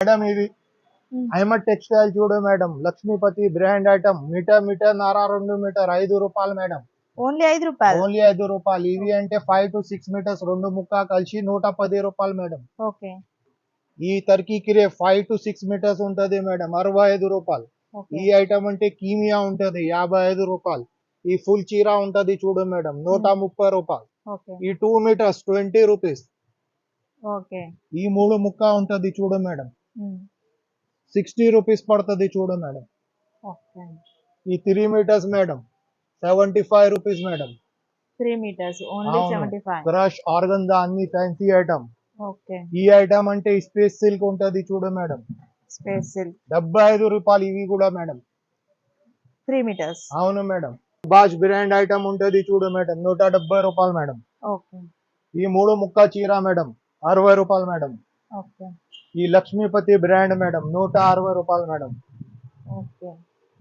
Madam ఇది Ahmed textile చూడు madam, Lakshmipati brand item, metre నారా 2 మీటర్ 5 రూపాయలు మేడం. ఓన్లీ 5 రూపాయలు. ఓన్లీ 5 రూపాయలు. ఇవి అంటే 5 to 6 మీటర్స్ 2 ముక్క కలిసి 110 రూపాయలు మేడం. ఓకే. ఈ టర్కీ కిరే 5 to 6 మీటర్స్ ఉంటది మేడం, 65 రూపాయలు. ఈ ఐటమ్ అంటే కీమియా ఉంటది 55 రూపాయలు. ఈ ఫుల్ చీర ఉంటది చూడు మేడం, 130 రూపాయలు. ఈ 2 మీటర్స్ 20 రూపీస్. ఈ 3 ముక్క ఉంటది చూడు మేడం, 60 రూపీస్ పడుతుంది చూడు మేడం. ఈ 3 metres madam 75 rupees madam. 3 metres only 75. Crush organza అన్ని ఫ్యాన్సీ ఐటమ్. ఈ ఐటమ్ అంటే స్పేస్ సిల్క్ ఉంటది చూడు మేడం, స్పేస్ సిల్క్ 75 రూపాయలు. ఇవి కూడా మేడం 3 మీటర్స్. అవును మేడం. బాష్ బ్రాండ్ ఐటమ్ ఉంటది చూడు మేడం, 170 రూపాయలు మేడం. ఈ 3 ముక్క చీర మేడం 60 రూపాయలు మేడం. ఈ లక్ష్మీపతి బ్రాండ్ మేడం 160 రూపాయలు మేడం.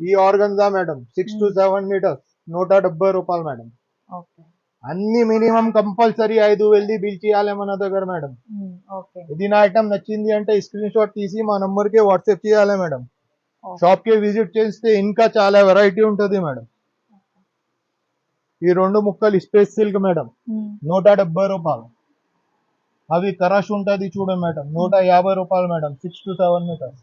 ఈ ఆర్గంజా మేడం 6 to 7 మీటర్స్ 170 రూపాయలు మేడం. అన్ని మినిమం కంపల్సరీ 5,000 బిల్ చేయాలి మన దగ్గర మేడం. ఇది నా ఐటమ్ నచ్చింది అంటే స్క్రీన్ షాట్ తీసి మా నంబర్ కి వాట్సాప్ చేయాలి మేడం. షాప్ కి విజిట్ చేస్తే ఇంకా చాలా వెరైటీ ఉంటుంది మేడం. ఈ 2 ముక్కలు స్పేస్ సిల్క్ మేడం 170 రూపాయలు. అవి కరష్ ఉంటది చూడు మేడం 150 రూపాయలు మేడం, 6 to 7 మీటర్స్.